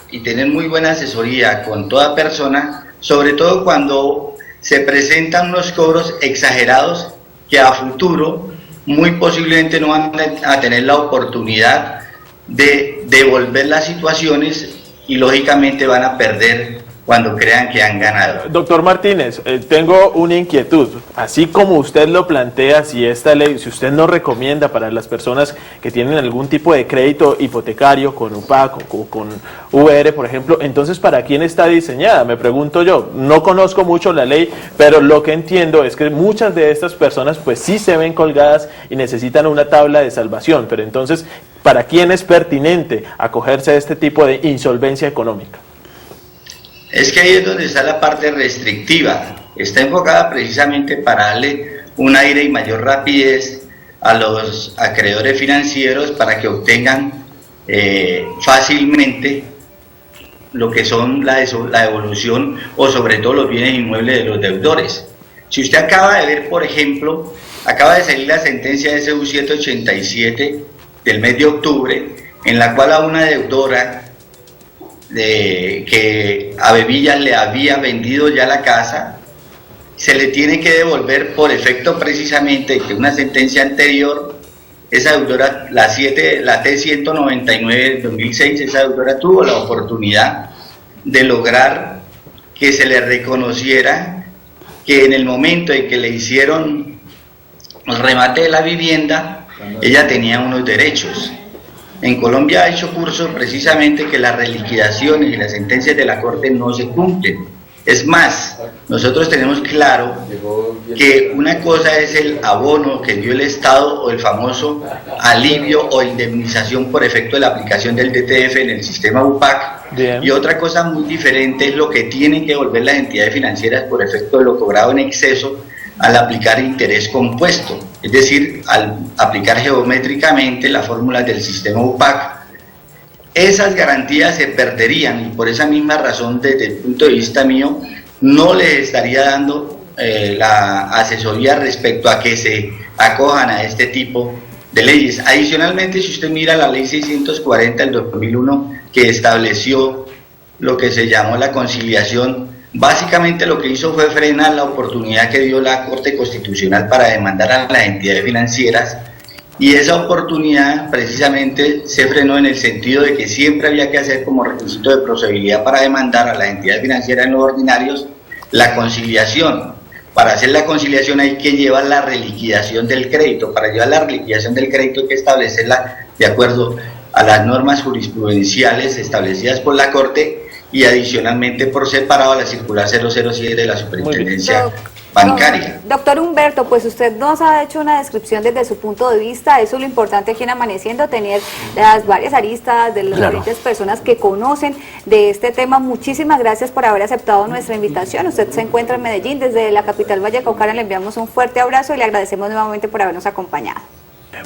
y tener muy buena asesoría con toda persona, sobre todo cuando se presentan unos cobros exagerados que a futuro muy posiblemente no van a tener la oportunidad de devolver las situaciones y lógicamente van a perder cuando crean que han ganado. Doctor Martínez, tengo una inquietud. Así como usted lo plantea, si esta ley, si usted no recomienda para las personas que tienen algún tipo de crédito hipotecario con UPAC o con VR, por ejemplo, entonces ¿para quién está diseñada? Me pregunto yo. No conozco mucho la ley, pero lo que entiendo es que muchas de estas personas pues sí se ven colgadas y necesitan una tabla de salvación. Pero entonces, ¿para quién es pertinente acogerse a este tipo de insolvencia económica? Es que ahí es donde está la parte restrictiva. Está enfocada precisamente para darle un aire y mayor rapidez a los acreedores financieros para que obtengan fácilmente lo que son la devolución o sobre todo los bienes inmuebles de los deudores. Si usted acaba de ver, por ejemplo, acaba de salir la sentencia de SU 787 del mes de octubre, en la cual a una deudora que a Bebillas le había vendido ya la casa, se le tiene que devolver por efecto precisamente que una sentencia anterior, esa deudora, la T199 del 2006, esa deudora tuvo la oportunidad de lograr que se le reconociera que en el momento en que le hicieron el remate de la vivienda, ella tenía unos derechos. En Colombia ha hecho curso precisamente que las reliquidaciones y las sentencias de la Corte no se cumplen. Es más, nosotros tenemos claro que una cosa es el abono que dio el Estado o el famoso alivio o indemnización por efecto de la aplicación del DTF en el sistema UPAC. Bien. Y otra cosa muy diferente es lo que tienen que devolver las entidades financieras por efecto de lo cobrado en exceso al aplicar interés compuesto, es decir, al aplicar geométricamente las fórmulas del sistema UPAC. Esas garantías se perderían y por esa misma razón, desde el punto de vista mío, no les estaría dando la asesoría respecto a que se acojan a este tipo de leyes. Adicionalmente, si usted mira la ley 640 del 2001, que estableció lo que se llamó la conciliación, básicamente lo que hizo fue frenar la oportunidad que dio la Corte Constitucional para demandar a las entidades financieras. Y esa oportunidad precisamente se frenó en el sentido de que siempre había que hacer como requisito de procedibilidad para demandar a las entidades financieras en los ordinarios la conciliación. Para hacer la conciliación hay que llevar la reliquidación del crédito. Para llevar la reliquidación del crédito hay que establecerla de acuerdo a las normas jurisprudenciales establecidas por la Corte y adicionalmente por separado a la circular 007 de la Superintendencia Bancaria. Doctor Humberto, pues usted nos ha hecho una descripción desde su punto de vista. Eso es lo importante aquí en Amaneciendo, tener las varias aristas de las diferentes personas que conocen de este tema. Muchísimas gracias por haber aceptado nuestra invitación. Usted se encuentra en Medellín, desde la capital Vallecaucana le enviamos un fuerte abrazo y le agradecemos nuevamente por habernos acompañado.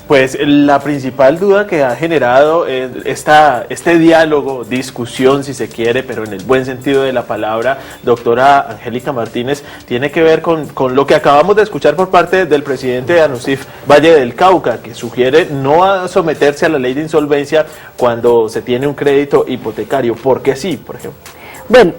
Pues la principal duda que ha generado este diálogo, discusión si se quiere, pero en el buen sentido de la palabra, doctora Angélica Martínez, tiene que ver con lo que acabamos de escuchar por parte del presidente de ANUCIF Valle del Cauca, que sugiere no someterse a la ley de insolvencia cuando se tiene un crédito hipotecario. ¿Por qué sí, por ejemplo? Bueno,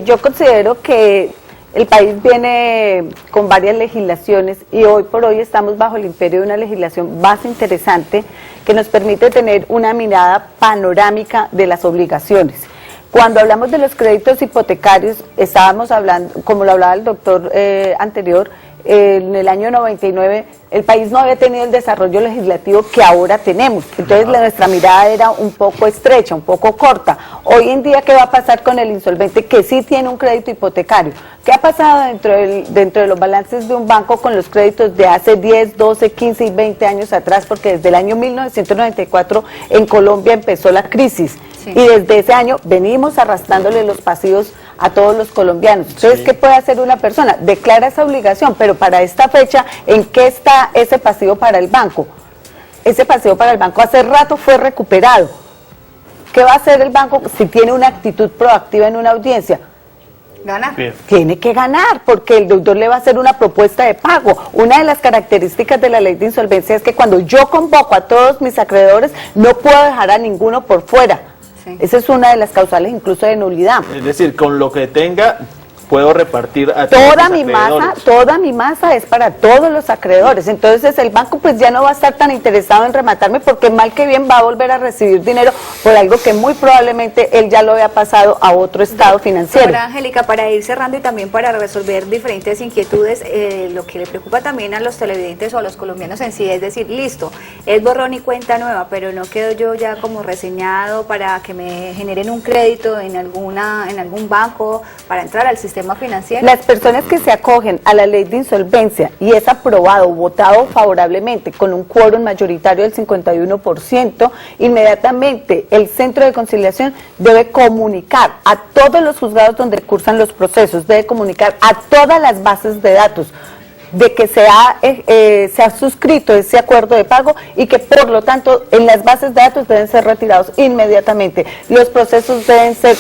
yo considero que el país viene con varias legislaciones y hoy por hoy estamos bajo el imperio de una legislación más interesante que nos permite tener una mirada panorámica de las obligaciones. Cuando hablamos de los créditos hipotecarios, estábamos hablando, como lo hablaba el doctor anterior, en el año 99 el país no había tenido el desarrollo legislativo que ahora tenemos, entonces nuestra mirada era un poco estrecha, un poco corta. Hoy en día, ¿qué va a pasar con el insolvente que sí tiene un crédito hipotecario? ¿Qué ha pasado dentro de los balances de un banco con los créditos de hace 10, 12, 15 y 20 años atrás? Porque desde el año 1994 en Colombia empezó la crisis. Sí. Y desde ese año venimos arrastrándole los pasivos a todos los colombianos. Entonces, sí, ¿qué puede hacer una persona? Declara esa obligación, pero para esta fecha, ¿en qué está ese pasivo para el banco? Ese pasivo para el banco hace rato fue recuperado. ¿Qué va a hacer el banco si tiene una actitud proactiva en una audiencia? Ganar. Bien. Tiene que ganar, porque el deudor le va a hacer una propuesta de pago. Una de las características de la ley de insolvencia es que cuando yo convoco a todos mis acreedores, no puedo dejar a ninguno por fuera. Sí. Esa es una de las causales incluso de nulidad. Es decir, con lo que tenga puedo repartir a toda mi masa es para todos los acreedores. Entonces el banco pues ya no va a estar tan interesado en rematarme, porque mal que bien va a volver a recibir dinero por algo que muy probablemente él ya lo había pasado a otro estado financiero. Ahora, Angélica, para ir cerrando y también para resolver diferentes inquietudes, lo que le preocupa también a los televidentes o a los colombianos en sí es decir, listo, es borrón y cuenta nueva, pero no quedo yo ya como reseñado para que me generen un crédito en algún banco para entrar al sistema financiero. Las personas que se acogen a la ley de insolvencia y es aprobado o votado favorablemente con un quórum mayoritario del 51%, inmediatamente el Centro de Conciliación debe comunicar a todos los juzgados donde cursan los procesos, debe comunicar a todas las bases de datos de que se ha suscrito ese acuerdo de pago y que por lo tanto en las bases de datos deben ser retirados inmediatamente. Los procesos deben ser,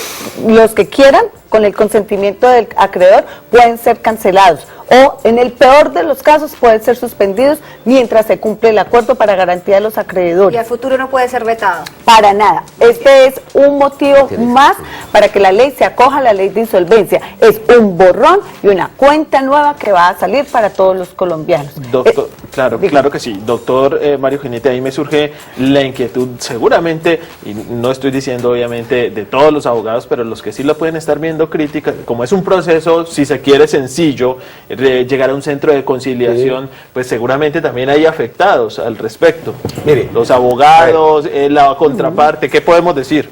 los que quieran, con el consentimiento del acreedor, pueden ser cancelados o en el peor de los casos pueden ser suspendidos mientras se cumple el acuerdo para garantía de los acreedores. Y al futuro no puede ser vetado. Para nada. Este es un motivo más para que la ley se acoja a la ley de insolvencia. Es un borrón y una cuenta nueva que va a salir para todos los colombianos. Doctor, Claro, claro que sí. Doctor Mario Ginete, ahí me surge la inquietud, seguramente, y no estoy diciendo obviamente de todos los abogados, pero los que sí lo pueden estar viendo crítica, como es un proceso, si se quiere, sencillo, llegar a un centro de conciliación, pues seguramente también hay afectados al respecto. Mire, los abogados, la contraparte, ¿qué podemos decir?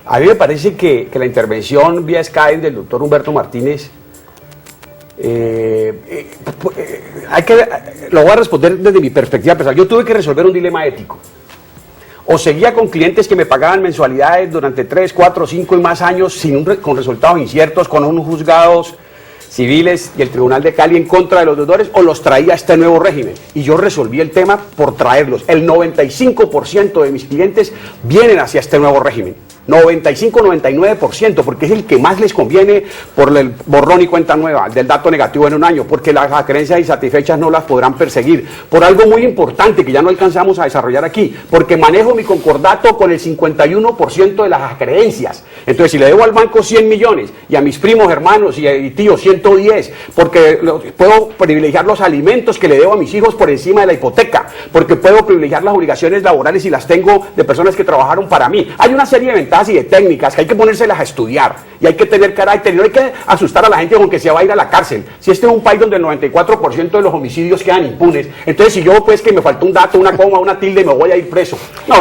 A mí me parece que la intervención vía Skype del doctor Humberto Martínez, lo voy a responder desde mi perspectiva personal. Yo tuve que resolver un dilema ético. O seguía con clientes que me pagaban mensualidades durante 3, 4, 5 y más años con resultados inciertos, con unos juzgados civiles y el Tribunal de Cali en contra de los deudores, o los traía a este nuevo régimen. Y yo resolví el tema por traerlos. El 95% de mis clientes vienen hacia este nuevo régimen. 95-99%, porque es el que más les conviene por el borrón y cuenta nueva, del dato negativo en un año, porque las acreencias insatisfechas no las podrán perseguir, por algo muy importante que ya no alcanzamos a desarrollar aquí, porque manejo mi concordato con el 51% de las acreencias. Entonces, si le debo al banco 100 millones y a mis primos, hermanos y tíos 110, porque puedo privilegiar los alimentos que le debo a mis hijos por encima de la hipoteca, porque puedo privilegiar las obligaciones laborales si las tengo de personas que trabajaron para mí. Hay una serie de ventajas y de técnicas que hay que ponérselas a estudiar y hay que tener carácter y no hay que asustar a la gente con que se va a ir a la cárcel. Si este es un país donde el 94% de los homicidios quedan impunes, entonces si yo pues que me faltó un dato, una coma, una tilde, me voy a ir preso. No.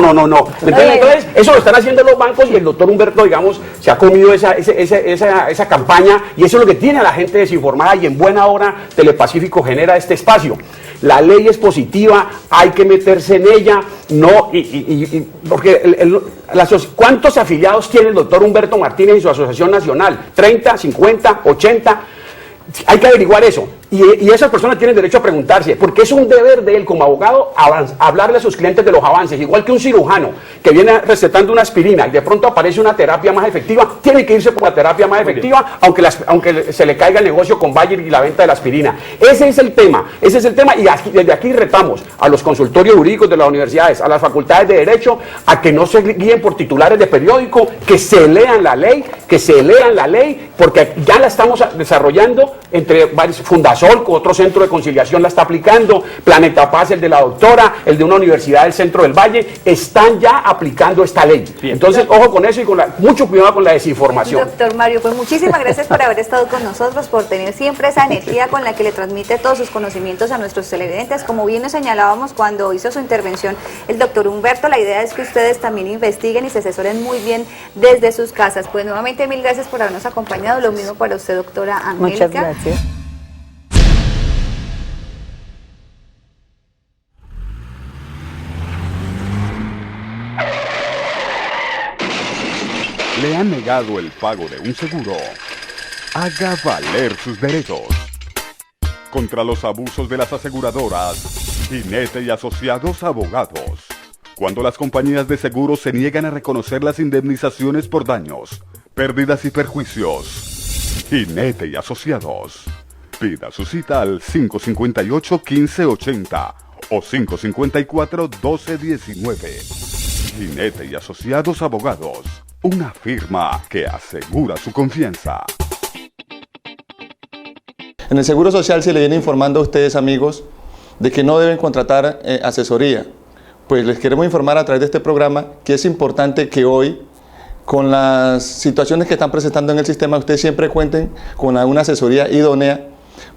Entonces eso lo están haciendo los bancos y el doctor Humberto, digamos, se ha comido esa campaña y eso es lo que tiene a la gente desinformada y en buena hora Telepacífico genera este espacio. La ley es positiva, hay que meterse en ella, no, porque ¿cuántos afiliados tiene el doctor Humberto Martínez y su asociación nacional? ¿30, 50, 80? Hay que averiguar eso. Y esas personas tienen derecho a preguntarse, porque es un deber de él como abogado hablarle a sus clientes de los avances, igual que un cirujano que viene recetando una aspirina y de pronto aparece una terapia más efectiva, tiene que irse por la terapia más efectiva, aunque se le caiga el negocio con Bayer y la venta de la aspirina. Ese es el tema, y desde aquí retamos a los consultorios jurídicos de las universidades, a las facultades de Derecho, a que no se guíen por titulares de periódico, que se lean la ley, porque ya la estamos desarrollando entre varios fundaciones. Otro centro de conciliación la está aplicando, Planeta Paz, el de la doctora, el de una universidad del centro del Valle, están ya aplicando esta ley. Bien. Entonces, ojo con eso y mucho cuidado con la desinformación. Doctor Mario, pues muchísimas gracias por haber estado con nosotros, por tener siempre esa energía con la que le transmite todos sus conocimientos a nuestros televidentes. Como bien nos señalábamos cuando hizo su intervención el doctor Humberto, la idea es que ustedes también investiguen y se asesoren muy bien desde sus casas. Pues nuevamente mil gracias por habernos acompañado, lo mismo para usted, doctora Angélica. Muchas gracias. ¿Le han negado el pago de un seguro? Haga valer sus derechos. Contra los abusos de las aseguradoras, Ginete y Asociados Abogados. Cuando las compañías de seguros se niegan a reconocer las indemnizaciones por daños, pérdidas y perjuicios. Ginete y Asociados. Pida su cita al 558-1580 o 554-1219. Ginete y Asociados Abogados. Una firma que asegura su confianza. En el Seguro Social se le viene informando a ustedes, amigos, de que no deben contratar asesoría. Pues les queremos informar a través de este programa que es importante que hoy, con las situaciones que están presentando en el sistema, ustedes siempre cuenten con una asesoría idónea,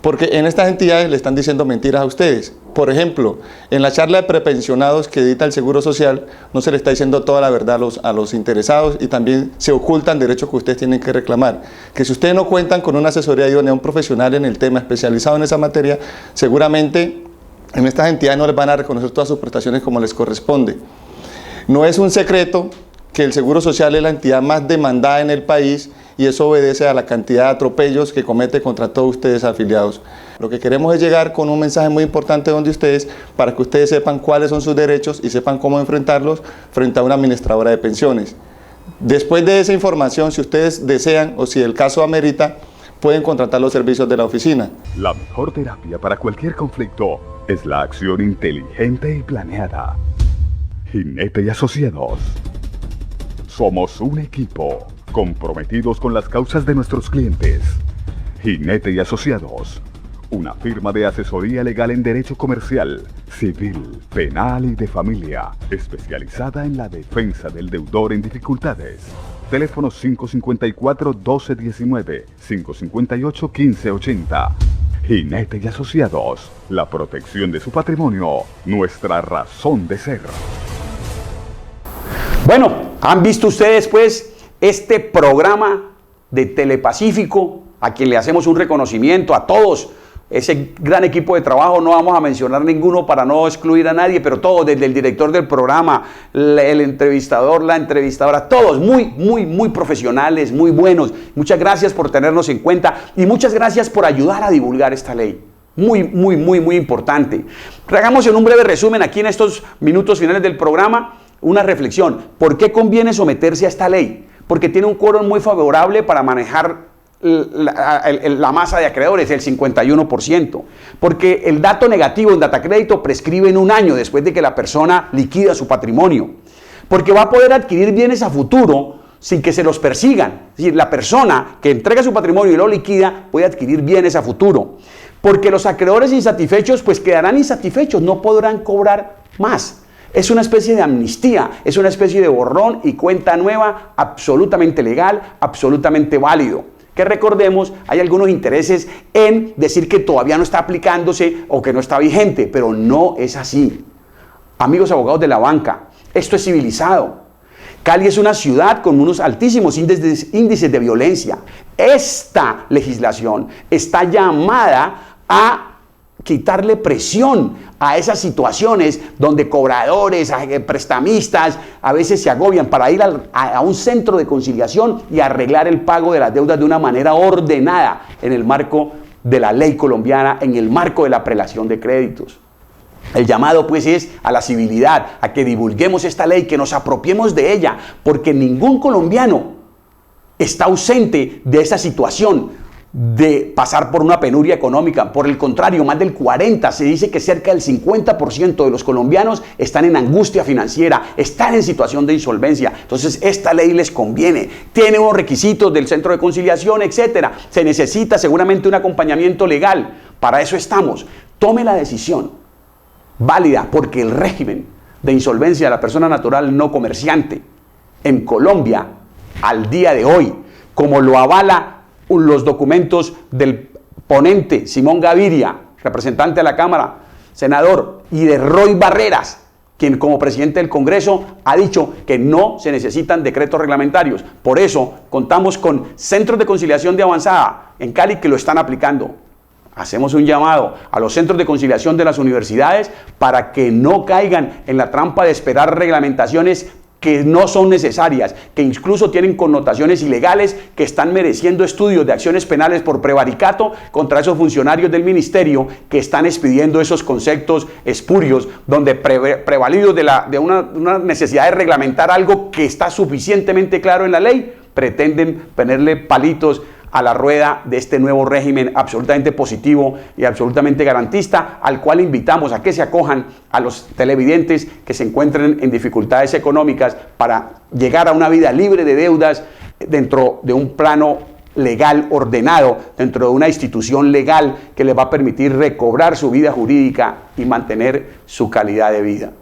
porque en estas entidades le están diciendo mentiras a ustedes. Por ejemplo, en la charla de prepensionados que edita el Seguro Social, no se le está diciendo toda la verdad a los interesados y también se ocultan derechos que ustedes tienen que reclamar. Que si ustedes no cuentan con una asesoría idónea, un profesional en el tema, especializado en esa materia, seguramente en estas entidades no les van a reconocer todas sus prestaciones como les corresponde. No es un secreto que el Seguro Social es la entidad más demandada en el país y eso obedece a la cantidad de atropellos que comete contra todos ustedes afiliados. Lo que queremos es llegar con un mensaje muy importante donde ustedes, para que ustedes sepan cuáles son sus derechos y sepan cómo enfrentarlos frente a una administradora de pensiones. Después de esa información, si ustedes desean o si el caso amerita, pueden contratar los servicios de la oficina. La mejor terapia para cualquier conflicto es la acción inteligente y planeada. Ginete y Asociados. Somos un equipo comprometidos con las causas de nuestros clientes. Ginete y Asociados. una firma de asesoría legal en derecho comercial, civil, penal y de familia, especializada en la defensa del deudor en dificultades. Teléfono 554-1219, 558-1580. Jinete y Asociados, la protección de su patrimonio, nuestra razón de ser. Bueno, han visto ustedes pues este programa de Telepacífico, a quien le hacemos un reconocimiento a todos, ese gran equipo de trabajo. No vamos a mencionar ninguno para no excluir a nadie, pero todos, desde el director del programa, el entrevistador, la entrevistadora, todos muy profesionales, muy buenos. Muchas gracias por tenernos en cuenta y muchas gracias por ayudar a divulgar esta ley. Muy importante. Hagamos en un breve resumen aquí en estos minutos finales del programa una reflexión. ¿Por qué conviene someterse a esta ley? Porque tiene un quórum muy favorable para manejar la masa de acreedores, el 51%, porque el dato negativo en Datacrédito prescribe en un año después de que la persona liquida su patrimonio, porque va a poder adquirir bienes a futuro sin que se los persigan. Es decir, la persona que entrega su patrimonio y lo liquida puede adquirir bienes a futuro, porque los acreedores insatisfechos pues quedarán insatisfechos, no podrán cobrar más. Es una especie de amnistía, es una especie de borrón y cuenta nueva, absolutamente legal, absolutamente válido. Que recordemos, hay algunos intereses en decir que todavía no está aplicándose o que no está vigente, pero no es así. Amigos abogados de la banca, esto es civilizado. Cali es una ciudad con unos altísimos índices de violencia. Esta legislación está llamada a quitarle presión a esas situaciones donde cobradores, prestamistas a veces se agobian para ir a un centro de conciliación y arreglar el pago de las deudas de una manera ordenada en el marco de la ley colombiana, en el marco de la prelación de créditos. El llamado pues es a la civilidad, a que divulguemos esta ley, que nos apropiemos de ella, porque ningún colombiano está ausente de esa situación de pasar por una penuria económica. Por el contrario, más del 40%, se dice que cerca del 50% de los colombianos están en angustia financiera, están en situación de insolvencia. Entonces esta ley les conviene, tiene unos requisitos del centro de conciliación, etcétera. Se necesita seguramente un acompañamiento legal, para eso estamos. Tome la decisión válida, porque el régimen de insolvencia de la persona natural no comerciante en Colombia al día de hoy, como lo avala los documentos del ponente Simón Gaviria, representante de la Cámara, senador, y de Roy Barreras, quien como presidente del Congreso ha dicho que no se necesitan decretos reglamentarios. Por eso contamos con centros de conciliación de avanzada en Cali que lo están aplicando. Hacemos un llamado a los centros de conciliación de las universidades para que no caigan en la trampa de esperar reglamentaciones que no son necesarias, que incluso tienen connotaciones ilegales, que están mereciendo estudios de acciones penales por prevaricato contra esos funcionarios del ministerio que están expidiendo esos conceptos espurios, donde prevalidos de una necesidad de reglamentar algo que está suficientemente claro en la ley, pretenden ponerle palitos a la rueda de este nuevo régimen absolutamente positivo y absolutamente garantista, al cual invitamos a que se acojan a los televidentes que se encuentren en dificultades económicas para llegar a una vida libre de deudas dentro de un plano legal ordenado, dentro de una institución legal que les va a permitir recobrar su vida jurídica y mantener su calidad de vida.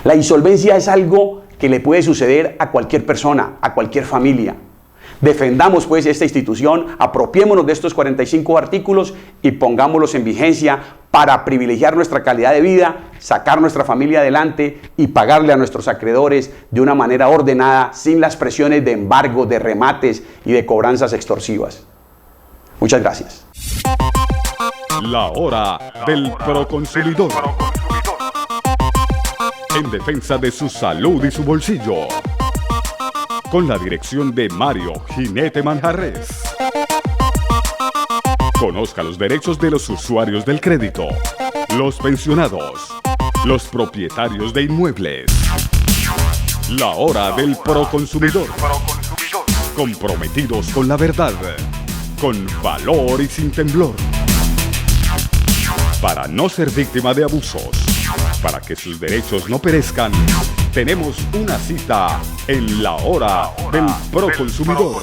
La insolvencia es algo que le puede suceder a cualquier persona, a cualquier familia. Defendamos pues esta institución, apropiémonos de estos 45 artículos y pongámoslos en vigencia para privilegiar nuestra calidad de vida, sacar nuestra familia adelante y pagarle a nuestros acreedores de una manera ordenada, sin las presiones de embargo, de remates y de cobranzas extorsivas. Muchas gracias. La hora del proconsumidor. En defensa de su salud y su bolsillo. Con la dirección de Mario Jinete Manjarres. Conozca los derechos de los usuarios del crédito, los pensionados, los propietarios de inmuebles. La hora del proconsumidor. Comprometidos con la verdad, con valor y sin temblor. Para no ser víctima de abusos, para que sus derechos no perezcan, tenemos una cita en la hora del proconsumidor.